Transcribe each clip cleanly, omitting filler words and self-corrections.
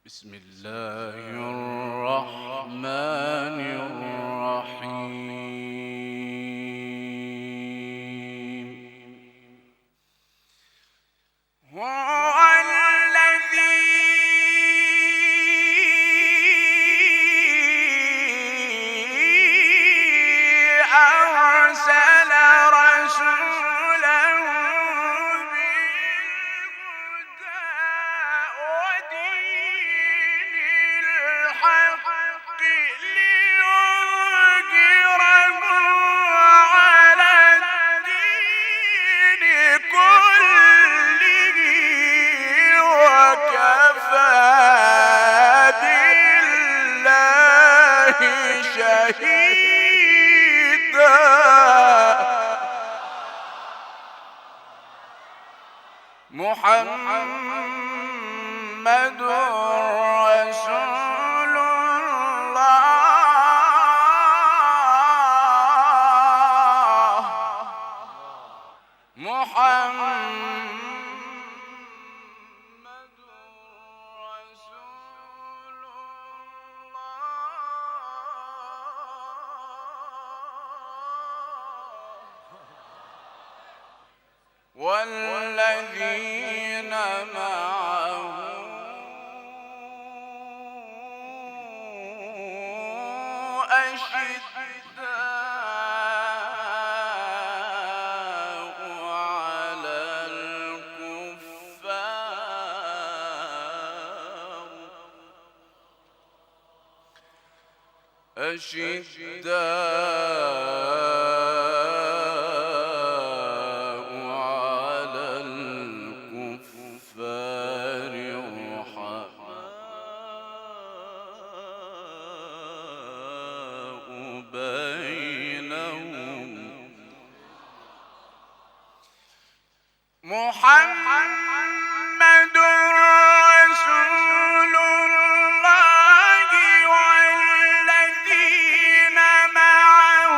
بسم الله الرحمن الرحيم. هو الذي أرسل رسوله بالهدى ودين الحق ليظهره على الدين كله وكفى بالله شهيدا. محمد رسول الله. محمد رسول الله والذين معه أشداء على الكفار رحماء بينهم. محمد رسول الله والذين معه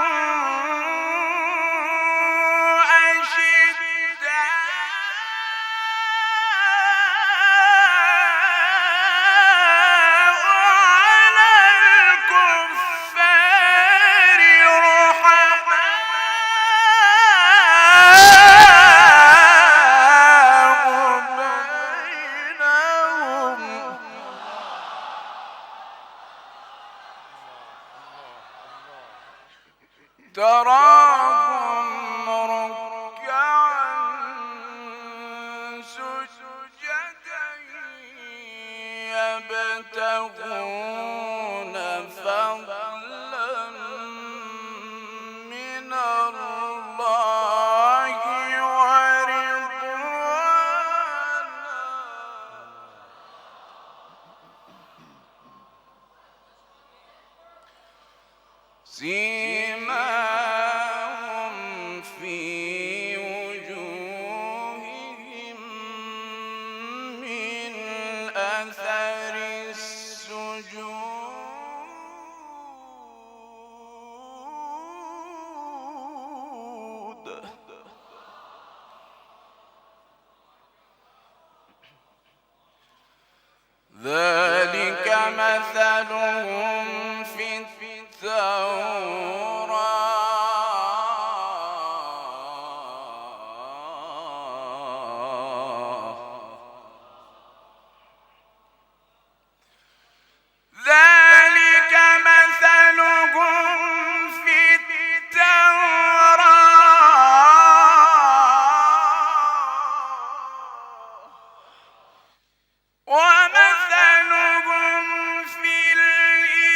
تراهم ركعا سجدا يبتغون فضلا من الله ورضوانا. سيماهم في وجوههم من أثر السجود ذلك مثلهم في التوراة ذلك مثلهم في التوراة ومثلهم في الإنجيل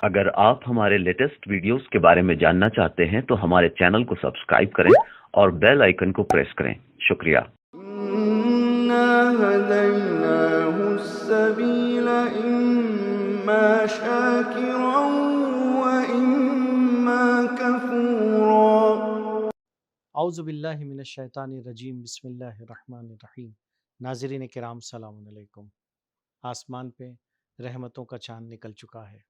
اگر آپ ہمارے لیٹسٹ ویڈیوز کے بارے میں جاننا چاہتے ہیں تو ہمارے چینل کو سبسکرائب کریں اور بیل آئیکن کو پریس کریں. شکریہ. إنا هديناه السبيل إما شاكرا وإما كفورا. اعوذ باللہ من الشیطان الرجیم. بسم اللہ الرحمن الرحیم. ناظرین کرام السلام علیکم. آسمان پہ رحمتوں کا چاند نکل چکا ہے.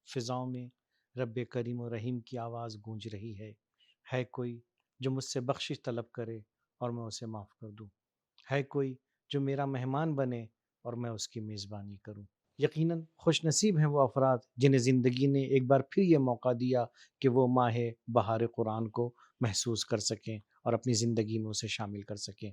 فضاؤں میں رب کریم و رحیم کی آواز گونج رہی ہے. ہے کوئی جو مجھ سے بخشش طلب کرے اور میں اسے معاف کر دوں. ہے کوئی جو میرا مہمان بنے اور میں اس کی میزبانی کروں. یقیناً خوش نصیب ہیں وہ افراد جنہیں زندگی نے ایک بار پھر یہ موقع دیا کہ وہ ماہ بہار قرآن کو محسوس کر سکیں اور اپنی زندگی میں اسے شامل کر سکیں.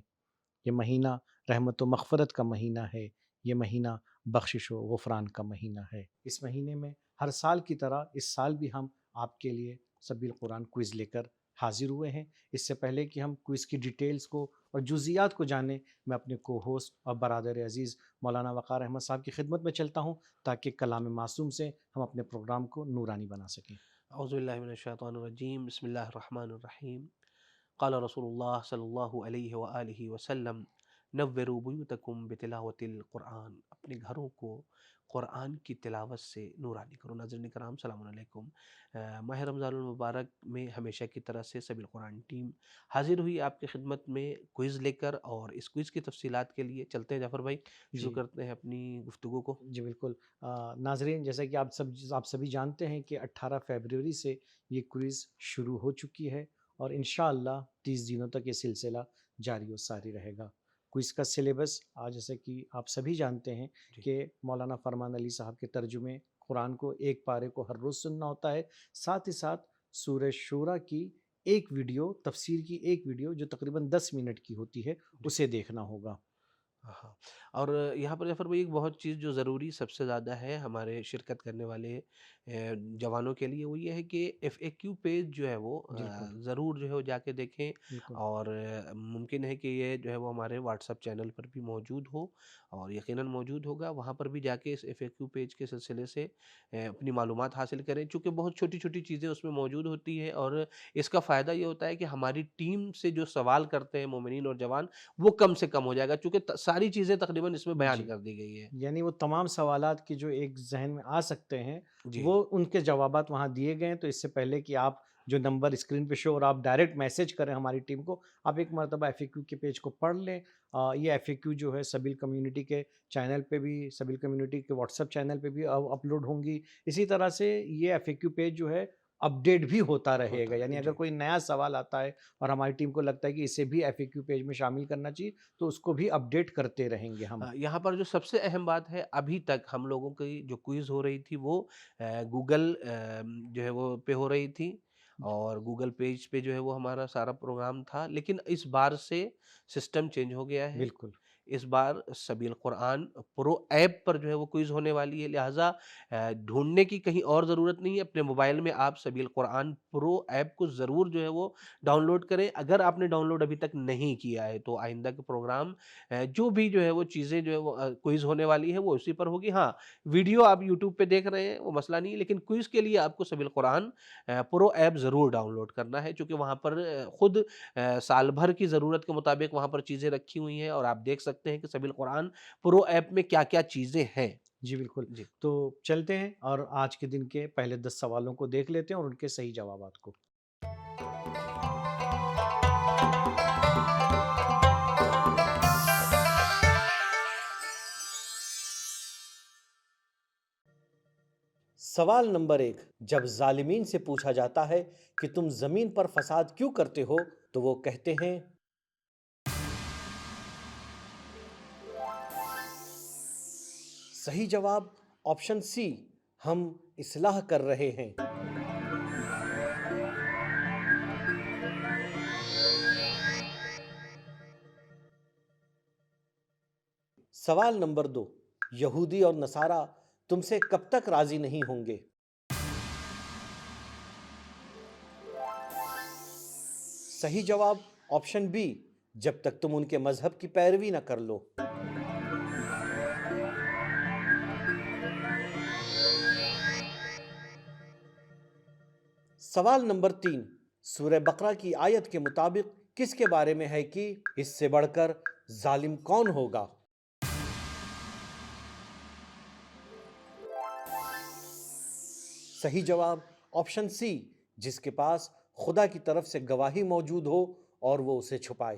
یہ مہینہ رحمت و مغفرت کا مہینہ ہے. یہ مہینہ بخشش و غفران کا مہینہ ہے. اس مہینے میں ہر سال کی طرح اس سال بھی ہم آپ کے لیے سبیل قرآن کوئز لے کر حاضر ہوئے ہیں. اس سے پہلے کہ ہم کوئز کی ڈیٹیلز کو اور جزئیات کو جانیں، میں اپنے کو ہوسٹ اور برادر عزیز مولانا وقار احمد صاحب کی خدمت میں چلتا ہوں تاکہ کلام معصوم سے ہم اپنے پروگرام کو نورانی بنا سکیں. اعوذ باللہ من الشیطان الرجیم. بسم اللہ الرحمن الرحیم. قال رسول اللہ صلی اللہ علیہ وآلہ وسلم نوروا بیوتکم بتلاوت القرآن. اپنے گھروں کو قرآن کی تلاوت سے نورانی کرو. ناظرین کرام السلام علیکم. ماہ رمضان المبارک میں ہمیشہ کی طرح سے سبیل قرآن ٹیم حاضر ہوئی آپ کی خدمت میں کوئز لے کر، اور اس کوئز کی تفصیلات کے لیے چلتے ہیں جعفر بھائی، شروع کرتے ہیں اپنی گفتگو کو. جی بالکل. ناظرین، جیسا کہ آپ سبھی جانتے ہیں کہ 18 فیبروری سے یہ کوئز شروع ہو چکی ہے اور انشاءاللہ 30 دنوں تک یہ سلسلہ جاری و ساری رہے گا. کوئز کا سلیبس جیسے کہ آپ سبھی جانتے ہیں کہ مولانا فرمان علی صاحب کے ترجمے قرآن کو ایک پارے کو ہر روز سننا ہوتا ہے. ساتھ ہی ساتھ سورہ شورا کی ایک ویڈیو، تفسیر کی ایک ویڈیو جو تقریباً 10 منٹ کی ہوتی ہے، اسے دیکھنا ہوگا. ہاں، اور یہاں پر جعفر بھائی ایک بہت چیز جو ضروری سب سے زیادہ ہے ہمارے شرکت کرنے والے جوانوں کے لیے، وہ یہ ہے کہ ایف اے کیو پیج جو ہے وہ ضرور جو ہے وہ جا کے دیکھیں. اور ممکن ہے کہ یہ جو ہے وہ ہمارے واٹس ایپ چینل پر بھی موجود ہو، اور یقیناً موجود ہوگا. وہاں پر بھی جا کے اس ایف اے کیو پیج کے سلسلے سے اپنی معلومات حاصل کریں، چونکہ بہت چھوٹی چھوٹی چیزیں اس میں موجود ہوتی ہے، اور اس کا فائدہ یہ ہوتا ہے کہ ہماری ٹیم سے جو سوال کرتے ہیں مومنین اور جوان، وہ کم سے کم ہو جائے گا، چونکہ ساری چیزیں تقریباً اس میں بیان کر دی گئی ہے. یعنی وہ تمام سوالات کی جو ایک ذہن میں آ سکتے ہیں وہ ان کے جوابات وہاں دیے گئے ہیں. تو اس سے پہلے کہ آپ جو نمبر اسکرین پہ شو اور آپ ڈائریکٹ میسج کریں ہماری ٹیم کو، آپ ایک مرتبہ ایف اے کیو کے پیج کو پڑھ لیں. یہ ایف اے کیو جو ہے سبیل کمیونٹی کے چینل پہ بھی، سبیل کمیونٹی کے واٹس ایپ چینل پہ بھی اپلوڈ ہوں گی. اسی طرح سے یہ ایف اے کیو پیج جو ہے اپڈیٹ بھی ہوتا رہے گا. یعنی اگر کوئی نیا سوال آتا ہے اور ہماری ٹیم کو لگتا ہے کہ اسے بھی ایف اے کیو پیج میں شامل کرنا چاہیے تو اس کو بھی اپڈیٹ کرتے رہیں گے ہم. یہاں پر جو سب سے اہم بات ہے، ابھی تک ہم لوگوں کی جو کوئز ہو رہی تھی وہ گوگل جو ہے وہ پہ ہو رہی تھی، اور گوگل پیج پہ جو ہے وہ ہمارا سارا پروگرام تھا. لیکن اس بار سے سسٹم چینج ہو گیا ہے. بالکل. اس بار سبیل قرآن پرو ایپ پر جو ہے وہ کوئز ہونے والی ہے، لہٰذا ڈھونڈنے کی کہیں اور ضرورت نہیں ہے. اپنے موبائل میں آپ سبیل قرآن پرو ایپ کو ضرور جو ہے وہ ڈاؤن لوڈ کریں. اگر آپ نے ڈاؤن لوڈ ابھی تک نہیں کیا ہے تو آئندہ کے پروگرام جو بھی جو ہے وہ چیزیں جو ہے وہ کوئز ہونے والی ہے وہ اسی پر ہوگی. ہاں، ویڈیو آپ یوٹیوب پہ دیکھ رہے ہیں وہ مسئلہ نہیں ہے، لیکن کوئز کے لیے آپ کو سبیل قرآن پرو ایپ ضرور ڈاؤن لوڈ کرنا ہے، چونکہ وہاں پر خود سال بھر کی ضرورت کے مطابق وہاں پر چیزیں رکھی ہوئی ہیں، اور آپ دیکھ سکتے ہیں کہ سبیل قرآن پرو ایپ میں کیا کیا چیزیں ہیں. جی بالکل. تو چلتے ہیں اور آج کے دن کے پہلے 10 سوالوں کو دیکھ لیتے ہیں اور ان کے صحیح جوابات کو. سوال نمبر 1. جب ظالمین سے پوچھا جاتا ہے کہ تم زمین پر فساد کیوں کرتے ہو تو وہ کہتے ہیں. صحیح جواب آپشن سی، ہم اصلاح کر رہے ہیں. سوال نمبر 2. یہودی اور نصارہ تم سے کب تک راضی نہیں ہوں گے؟ صحیح جواب آپشن بی، جب تک تم ان کے مذہب کی پیروی نہ کر لو. سوال نمبر 3 سورہ بقرہ کی آیت کے مطابق کس کے بارے میں ہے کہ اس سے بڑھ کر ظالم کون ہوگا؟ صحیح جواب آپشن سی، جس کے پاس خدا کی طرف سے گواہی موجود ہو اور وہ اسے چھپائے۔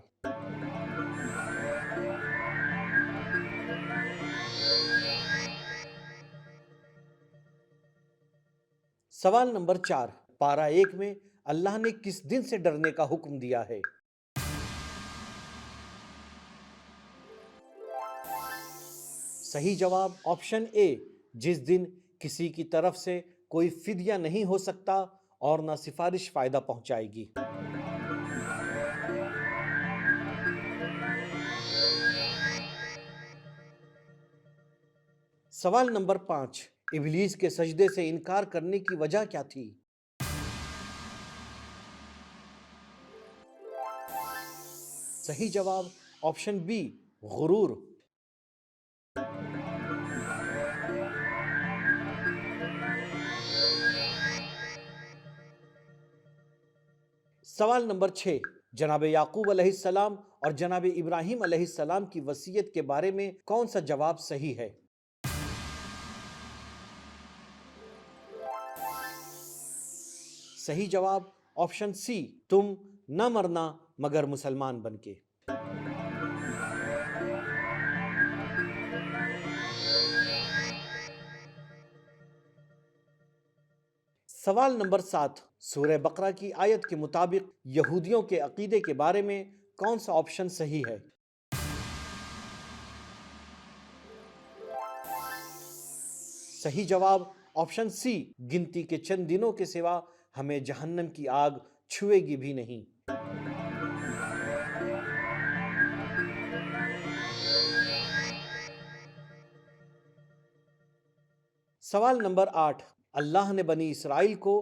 سوال نمبر 4 پارہ 1 میں اللہ نے کس دن سے ڈرنے کا حکم دیا ہے؟ صحیح جواب آپشن اے، جس دن کسی کی طرف سے کوئی فدیہ نہیں ہو سکتا اور نہ سفارش فائدہ پہنچائے گی۔ سوال نمبر 5 ابلیس کے سجدے سے انکار کرنے کی وجہ کیا تھی؟ صحیح جواب آپشن بی، غرور۔ سوال نمبر 6 جناب یعقوب علیہ السلام اور جناب ابراہیم علیہ السلام کی وصیت کے بارے میں کون سا جواب صحیح ہے؟ صحیح جواب آپشن سی، تم نہ مرنا مگر مسلمان بن کے۔ سوال نمبر 7 سورہ بقرہ کی آیت کے مطابق یہودیوں کے عقیدے کے بارے میں کون سا آپشن صحیح ہے؟ صحیح جواب آپشن سی، گنتی کے چند دنوں کے سوا ہمیں جہنم کی آگ چھوئے گی بھی نہیں۔ سوال نمبر 8 اللہ نے بنی اسرائیل کو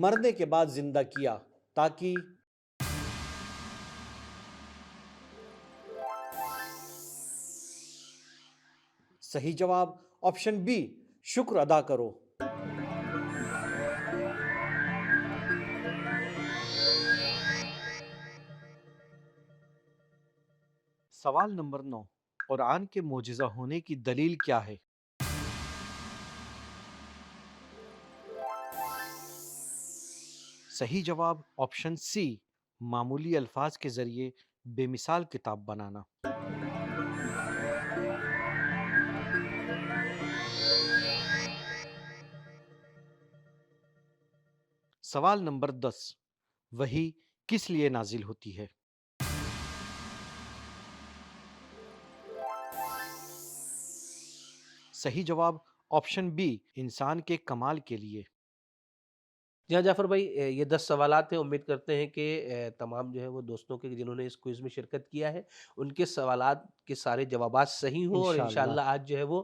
مرنے کے بعد زندہ کیا تاکہ صحیح جواب آپشن بی، شکر ادا کرو۔ سوال نمبر 9 قرآن کے معجزہ ہونے کی دلیل کیا ہے؟ صحیح جواب آپشن سی، معمولی الفاظ کے ذریعے بے مثال کتاب بنانا۔ سوال نمبر 10 وحی کس لیے نازل ہوتی ہے؟ صحیح جواب آپشن بی، انسان کے کمال کے لیے۔ جی ہاں جعفر بھائی، یہ 10 سوالات ہیں۔ امید کرتے ہیں کہ تمام جو ہے وہ دوستوں کے جنہوں نے اس کوئز میں شرکت کیا ہے ان کے سوالات کے سارے جوابات صحیح ہوں اور انشاءاللہ آج جو ہے وہ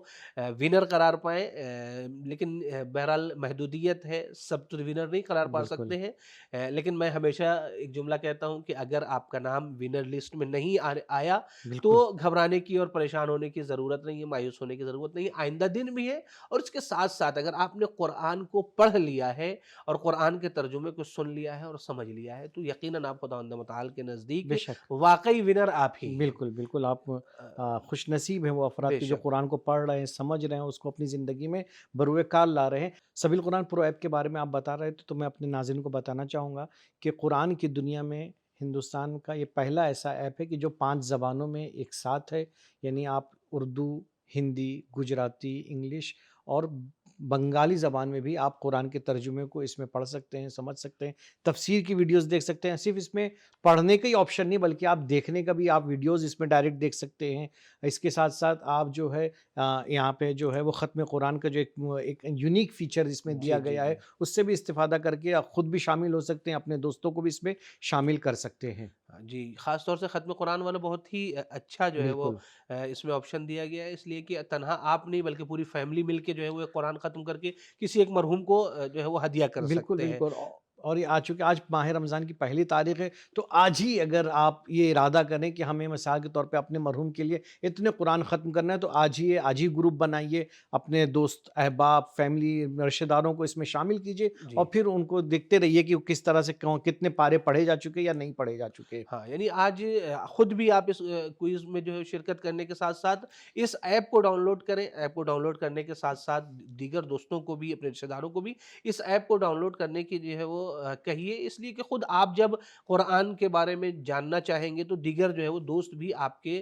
ونر قرار پائیں۔ لیکن بہرحال محدودیت ہے، سب تو ونر نہیں قرار پا بالکل سکتے ہیں، لیکن میں ہمیشہ ایک جملہ کہتا ہوں کہ اگر آپ کا نام ونر لسٹ میں نہیں آیا تو بالکل گھبرانے کی اور پریشان ہونے کی ضرورت نہیں ہے، مایوس ہونے کی ضرورت نہیں ہے۔ آئندہ دن بھی ہے، اور اس کے ساتھ ساتھ اگر آپ نے قرآن کو پڑھ لیا ہے اور قرآن کے ترجمے کو سن لیا ہے اور سمجھ لیا ہے تو یقیناً آپ خداوند متعال کے نزدیک بے شک واقعی ونر آپ ہی ہیں۔ بالکل بالکل آپ خوش نصیب ہیں وہ افراد بے کے جو شک قرآن کو پڑھ رہے ہیں، سمجھ رہے ہیں، اس کو اپنی زندگی میں بروئے کار لا رہے ہیں۔ سبیل قرآن پرو ایپ کے بارے میں آپ بتا رہے تھے تو میں اپنے ناظرین کو بتانا چاہوں گا کہ قرآن کی دنیا میں ہندوستان کا یہ پہلا ایسا ایپ ہے کہ جو 5 زبانوں میں ایک ساتھ ہے، یعنی آپ اردو، ہندی، گجراتی، انگلش اور بنگالی زبان میں بھی آپ قرآن کے ترجمے کو اس میں پڑھ سکتے ہیں، سمجھ سکتے ہیں، تفسیر کی ویڈیوز دیکھ سکتے ہیں۔ صرف اس میں پڑھنے کا ہی آپشن نہیں بلکہ آپ دیکھنے کا بھی، آپ ویڈیوز اس میں ڈائریکٹ دیکھ سکتے ہیں۔ اس کے ساتھ ساتھ آپ جو ہے یہاں پہ جو ہے وہ ختم قرآن کا جو ایک یونیک فیچر اس میں دیا جی گیا جی ہے، اس سے بھی استفادہ کر کے آپ خود بھی شامل ہو سکتے ہیں، اپنے دوستوں کو بھی اس میں شامل کر سکتے ہیں۔ جی، خاص طور سے ختم قرآن والا بہت ہی اچھا جو ہے وہ بالکل اس میں آپشن دیا گیا ہے، اس لیے کہ تنہا آپ نہیں بلکہ پوری فیملی مل کے جو ہے وہ قرآن ختم کر کے کسی ایک مرحوم کو جو ہے وہ ہدیہ کر بالکل سکتے ہیں۔ بالکل اور یہ آج چونکہ آج ماہ رمضان کی پہلی تاریخ ہے تو آج ہی اگر آپ یہ ارادہ کریں کہ ہمیں مثال کے طور پہ اپنے مرحوم کے لیے اتنے قرآن ختم کرنا ہے تو آج ہی گروپ بنائیے، اپنے دوست احباب فیملی رشتہ داروں کو اس میں شامل کیجیے جی اور پھر ان کو دیکھتے رہیے کہ وہ کس طرح سے کتنے پارے پڑھے جا چکے یا نہیں پڑھے جا چکے۔ ہاں، یعنی آج خود بھی آپ اس کوئز میں جو ہے شرکت کرنے کے ساتھ ساتھ اس ایپ کو ڈاؤن لوڈ کریں۔ ایپ کو ڈاؤن لوڈ کرنے کے ساتھ ساتھ دیگر دوستوں کو بھی، اپنے رشتہ داروں کو بھی اس ایپ کو ڈاؤن لوڈ کرنے کی جو ہے وہ کہیے، اس لیے کہ خود آپ جب قرآن کے بارے میں جاننا چاہیں گے تو دیگر جو ہے وہ دوست بھی آپ کے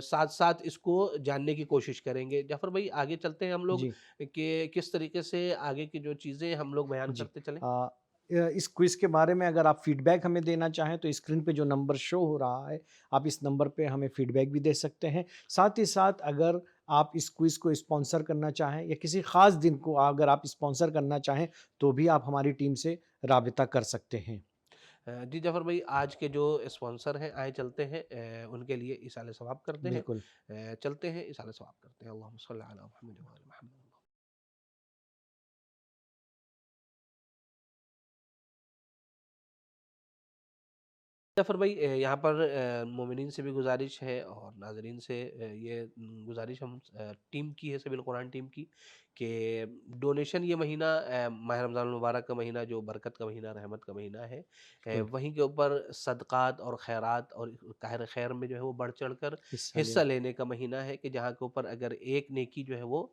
ساتھ ساتھ اس کو جاننے کی کوشش کریں گے۔ جعفر بھائی آگے چلتے ہیں ہم لوگ جی کہ کس طریقے سے آگے کی جو چیزیں ہم لوگ بیان جی کرتے چلیں۔ اس کوئز کے بارے میں اگر آپ فیڈ بیک ہمیں دینا چاہیں تو اسکرین پہ جو نمبر شو ہو رہا ہے آپ اس نمبر پہ ہمیں فیڈ بیک بھی دے سکتے ہیں۔ ساتھ ہی ساتھ اگر آپ اس کوئز کو اسپانسر کرنا چاہیں یا کسی خاص دن کو اگر آپ اسپانسر کرنا چاہیں تو بھی آپ ہماری ٹیم سے رابطہ کر سکتے ہیں۔ جی جعفر بھائی، آج کے جو اسپانسر ہیں آئے چلتے ہیں ان کے لیے ایصال ثواب کرتے ہیں۔ بالکل چلتے ہیں ایصال ثواب کرتے ہیں۔ اللہم صلی علی محمد و آل محمد۔ جعفر بھائی یہاں پر مومنین سے بھی گزارش ہے اور ناظرین سے یہ گزارش ہم ٹیم کی ہے، سبیل قرآن ٹیم کی، کہ ڈونیشن یہ مہینہ ماہ رمضان المبارک کا مہینہ جو برکت کا مہینہ، رحمت کا مہینہ ہے، وہیں کے اوپر صدقات اور خیرات اور قاہر خیر میں جو ہے وہ بڑھ چڑھ کر حصہ لینے کا مہینہ ہے، کہ جہاں کے اوپر اگر ایک نیکی جو ہے وہ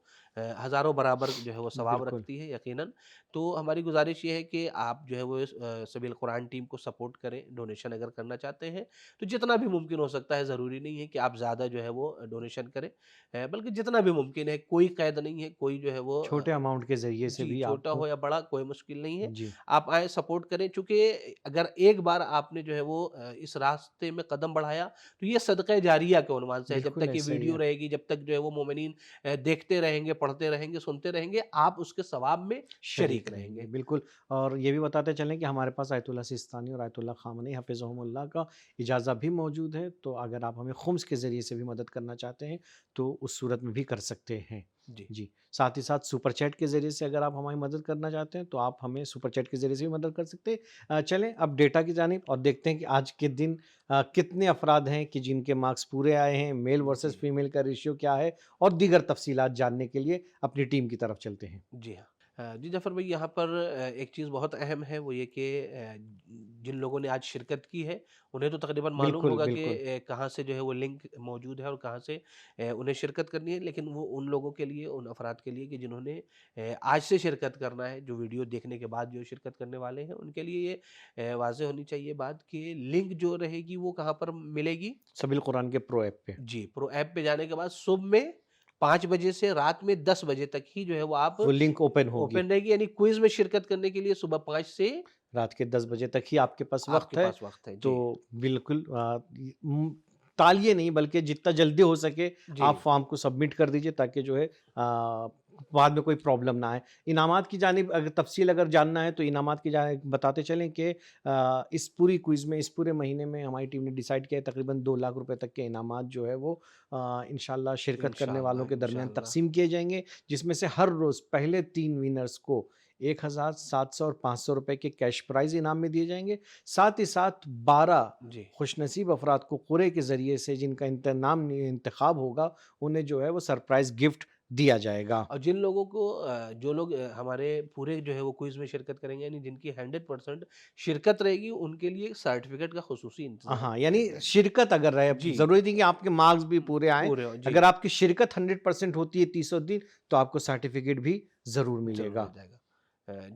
ہزاروں برابر جو ہے وہ ثواب بالکل رکھتی ہے یقیناً۔ تو ہماری گزارش یہ ہے کہ آپ جو ہے وہ سبیل قرآن ٹیم کو سپورٹ کریں۔ ڈونیشن اگر کرنا چاہتے ہیں تو جتنا بھی ممکن ہو سکتا ہے، ضروری نہیں ہے کہ آپ زیادہ جو ہے وہ ڈونیشن کریں، بلکہ جتنا بھی ممکن ہے، کوئی قید نہیں ہے، کوئی جو ہے وہ چھوٹے اماؤنٹ کے ذریعے سے جی بھی آپ چھوٹا ہو یا بڑا کوئی مشکل نہیں ہے، جی آپ آئیں سپورٹ کریں۔ چونکہ اگر ایک بار آپ نے جو ہے وہ اس راستے میں قدم بڑھایا تو یہ صدقہ جاریہ کے عنوان سے ہے۔ جب بالکل تک یہ ایسا ہی ویڈیو ہے، رہے گی، جب تک جو ہے وہ مومنین دیکھتے رہیں گے، پڑھتے رہیں گے، سنتے رہیں گے، آپ اس کے ثواب میں شریک رہیں گے۔ بالکل۔ اور یہ بھی بتاتے چلیں کہ ہمارے پاس آیت اللہ سیستانی اور آیت اللہ خامنئی حفظہم اللہ کا اجازہ بھی موجود ہے، تو اگر آپ ہمیں خمس کے ذریعے سے بھی مدد کرنا چاہتے ہیں تو اس صورت میں بھی کر سکتے ہیں۔ جی جی ساتھ ہی ساتھ سپر چیٹ کے ذریعے سے اگر آپ ہماری مدد کرنا چاہتے ہیں تو آپ ہمیں سپر چیٹ کے ذریعے سے بھی مدد کر سکتے ہیں۔ چلیں اب ڈیٹا کی جانب اور دیکھتے ہیں کہ آج کے دن کتنے افراد ہیں کہ جن کے مارکس پورے آئے ہیں، میل ورسز جی فیمیل کا ریشیو کیا ہے، اور دیگر تفصیلات جاننے کے لیے اپنی ٹیم کی طرف چلتے ہیں۔ جی ہاں۔ جی جعفر بھائی یہاں پر ایک چیز بہت اہم ہے، وہ یہ کہ جن لوگوں نے آج شرکت کی ہے انہیں تو تقریباً معلوم بالکل ہوگا بالکل کہ کہاں سے جو ہے وہ لنک موجود ہے اور کہاں سے انہیں شرکت کرنی ہے، لیکن وہ ان لوگوں کے لیے، ان افراد کے لیے کہ جنہوں نے آج سے شرکت کرنا ہے، جو ویڈیو دیکھنے کے بعد جو شرکت کرنے والے ہیں، ان کے لیے یہ واضح ہونی چاہیے بات کہ لنک جو رہے گی وہ کہاں پر ملے گی۔ سبیل قرآن کے پرو ایپ پہ جی پرو ایپ پہ جانے کے بعد صبح میں 5 بجے سے رات میں 10 بجے تک ہی جو ہے وہ آپ وہ لنک اوپن ہوگی، اوپن رہے گی، یعنی کوئز میں شرکت کرنے کے لیے صبح 5 سے رات کے 10 بجے تک ہی آپ کے پاس آپ وقت کے ہے۔ پاس وقت ہے۔ تو جی بالکل ٹالیے نہیں بلکہ جتنا جلدی ہو سکے جی آپ فارم کو سبمٹ کر دیجئے تاکہ جو ہے بعد میں کوئی پرابلم نہ آئے۔ انعامات کی جانب اگر تفصیل اگر جاننا ہے تو انعامات کی جانب بتاتے چلیں کہ اس پوری کوئز میں، اس پورے مہینے میں ہماری ٹیم نے ڈیسائیڈ کیا ہے تقریباً 2 لاکھ روپے تک کے انعامات جو ہے وہ انشاءاللہ شرکت کرنے انشاءاللہ والوں کے درمیان انشاءاللہ تقسیم کیے جائیں گے، جس میں سے ہر روز پہلے 3 وینرز کو 1700 اور 500 روپے کے کیش پرائز انعام میں دیے جائیں گے۔ ساتھ ہی ساتھ 12 جی خوش نصیب افراد کو قرعے کے ذریعے سے جن کا نام انتخاب ہوگا انہیں جو ہے وہ سرپرائز گفٹ دیا جائے گا۔ اور جن لوگوں کو جو لوگ ہمارے پورے جو ہے وہ کوئز میں شرکت کریں گے، یعنی جن کی 100% شرکت رہے گی، ان کے لیے سرٹیفکیٹ کا خصوصی انتظام ہاں کیا یعنی گیا ہے۔ شرکت اگر رہے، جی ضروری نہیں کہ آپ کے مارکس بھی پورے آئیں، پورے ہو جی اگر آپ کی شرکت 100% ہوتی ہے 30 دن تو آپ کو سرٹیفکیٹ بھی ضرور ملے ضرور گا۔ مل جائے گا۔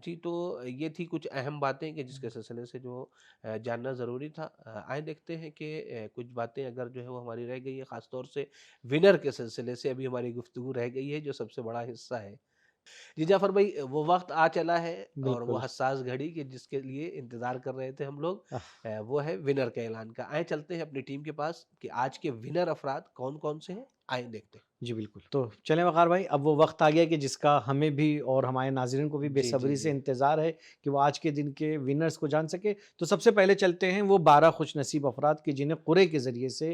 جی تو یہ تھی کچھ اہم باتیں کہ جس کے سلسلے سے جو جاننا ضروری تھا۔ آئیں دیکھتے ہیں کہ کچھ باتیں اگر جو ہے وہ ہماری رہ گئی ہے، خاص طور سے ونر کے سلسلے سے ابھی ہماری گفتگو رہ گئی ہے جو سب سے بڑا حصہ ہے۔ جی جعفر بھائی وہ وقت آ چلا ہے اور بالکل وہ حساس گھڑی کہ جس کے لیے انتظار کر رہے تھے ہم لوگ، آہ، وہ ہے ونر کا اعلان کا۔ آئیں چلتے ہیں اپنی ٹیم کے پاس کہ آج کے ونر افراد کون کون سے ہیں، آئیں دیکھتے ہیں۔ جی بالکل۔ تو چلیں وقار بھائی، اب وہ وقت آ گیا کہ جس کا ہمیں بھی اور ہمارے ناظرین کو بھی بے جی جی صبری سے جی انتظار ہے کہ وہ آج کے دن کے ونرز کو جان سکے۔ تو سب سے پہلے چلتے ہیں وہ 12 خوش نصیب افراد کی جنہیں قرعے کے ذریعے سے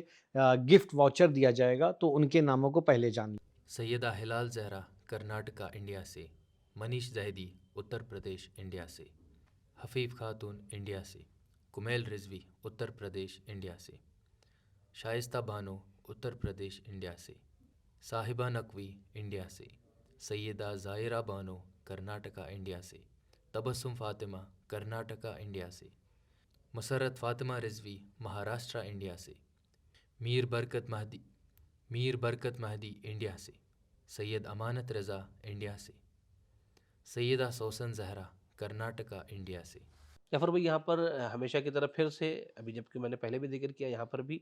گفٹ واؤچر دیا جائے گا، تو ان کے ناموں کو پہلے جان لیں۔ سیدہ ہلال زہرا کرناٹکا انڈیا سے، منیش زہدی اتر پردیش انڈیا سے، حفیف خاتون انڈیا سے، کمیل رضوی اتر پردیش انڈیا سے، شائستہ بانو اتر پردیش انڈیا سے، صاحبہ نقوی انڈیا سے، سیدہ زائرہ بانو کرناٹکا انڈیا سے، تبسم فاطمہ کرناٹکا انڈیا سے، مسرت فاطمہ رضوی مہاراشٹرا انڈیا سے، میر برکت مہدی انڈیا سے، سید امانت رضا انڈیا سے، سیدہ سوسن زہرا کرناٹکا انڈیا سے۔ جعفر بھائی یہاں پر ہمیشہ کی طرف پھر سے ابھی جبکہ میں نے پہلے بھی ذکر کیا یہاں پر بھی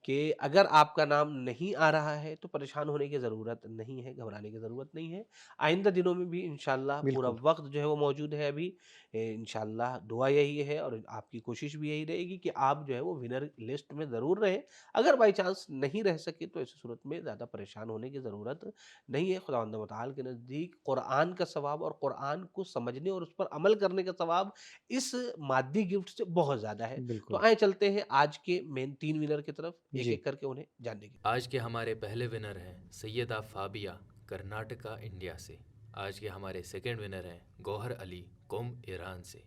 کہ اگر آپ کا نام نہیں آ رہا ہے تو پریشان ہونے کی ضرورت نہیں ہے، گھبرانے کی ضرورت نہیں ہے۔ آئندہ دنوں میں بھی انشاءاللہ پورا بالکل وقت جو ہے وہ موجود ہے ابھی، انشاءاللہ دعا یہی ہے اور آپ کی کوشش بھی یہی رہے گی کہ آپ جو ہے وہ ونر لسٹ میں ضرور رہیں۔ اگر بائی چانس نہیں رہ سکے تو ایسی صورت میں زیادہ پریشان ہونے کی ضرورت نہیں ہے۔ خداوند متعال کے نزدیک قرآن کا ثواب اور قرآن کو سمجھنے اور اس پر عمل کرنے کا ثواب اس مادی گفٹ سے بہت زیادہ ہے۔ تو بالکل آئیں چلتے ہیں آج کے مین 3 ونر کی طرف، ایک جی ایک کر کے انہیں جاننے کی۔ آج کے ہمارے پہلے ونر ہیں سیدہ فابیہ کرناٹکا انڈیا سے، آج کے ہمارے سیکنڈ ونر ہیں گوہر علی قم ایران سے،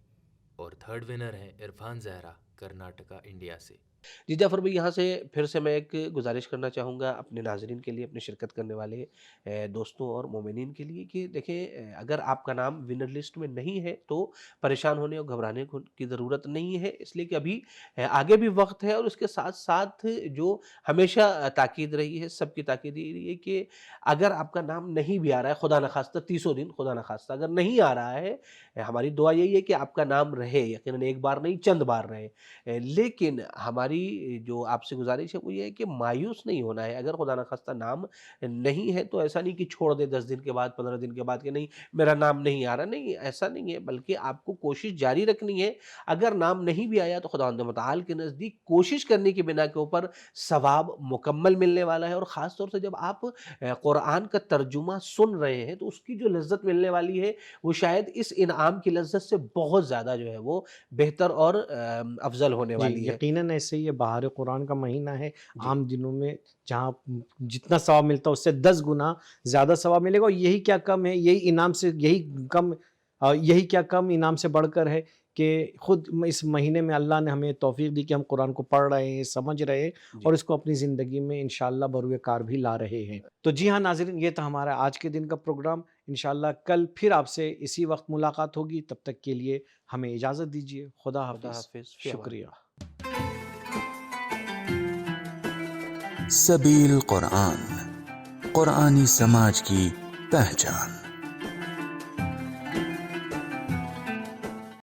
اور تھرڈ ونر ہیں عرفان زہرا کرناٹکا انڈیا سے۔ جی جعفر بھائی یہاں سے پھر سے میں ایک گزارش کرنا چاہوں گا اپنے ناظرین کے لیے، اپنے شرکت کرنے والے دوستوں اور مومنین کے لیے کہ دیکھیں اگر آپ کا نام ونر لسٹ میں نہیں ہے تو پریشان ہونے اور گھبرانے کی ضرورت نہیں ہے، اس لیے کہ ابھی آگے بھی وقت ہے، اور اس کے ساتھ ساتھ جو ہمیشہ تاکید رہی ہے، سب کی تاکید یہ رہی ہے کہ اگر آپ کا نام نہیں بھی آ رہا ہے، خدا نخواستہ 30 دن خدا نخواستہ اگر نہیں آ رہا ہے، ہماری دعا یہی ہے کہ آپ کا نام رہے، یقیناً ایک بار نہیں چند بار رہے، لیکن ہماری جو آپ سے گزارش ہے وہ یہ ہے کہ مایوس نہیں ہونا ہے۔ اگر خدا نخواستہ نام نہیں ہے تو ایسا نہیں کہ چھوڑ دے 10 دن کے بعد 15 دن کے بعد کہ نہیں میرا نام نہیں آ رہا، نہیں ایسا نہیں ہے، بلکہ آپ کو کوشش جاری رکھنی ہے۔ اگر نام نہیں بھی آیا تو خداوند متعال کے نزدیک کوشش کرنے کی بنا کے اوپر ثواب مکمل ملنے والا ہے، اور خاص طور سے جب آپ قرآن کا ترجمہ سن رہے ہیں تو اس کی جو لذت ملنے والی ہے وہ شاید اس انعام کی لذت سے بہت زیادہ جو ہے وہ بہتر اور افضل ہونے جی والی ہے۔ یقیناً ایسے ہی یہ بہار قرآن کا مہینہ ہے، جی عام دنوں میں جہاں جتنا ثواب ملتا ہے اس سے 10 گنا زیادہ ثواب ملے گا، اور یہی کیا کم ہے، یہی انعام سے یہی کیا کم انعام سے بڑھ کر ہے کہ خود اس مہینے میں اللہ نے ہمیں توفیق دی کہ ہم قرآن کو پڑھ رہے ہیں، سمجھ رہے ہیں، جی اور اس کو اپنی زندگی میں انشاءاللہ بروئے کار بھی لا رہے ہیں۔ تو جی ہاں ناظرین، یہ تھا ہمارا آج کے دن کا پروگرام۔ انشاءاللہ کل پھر آپ سے اسی وقت ملاقات ہوگی، تب تک کے لیے ہمیں اجازت دیجیے۔ خدا خدا حافظ، حافظ، فی امان شکریہ۔ سبیل قرآن، قرآنی سماج کی پہچان۔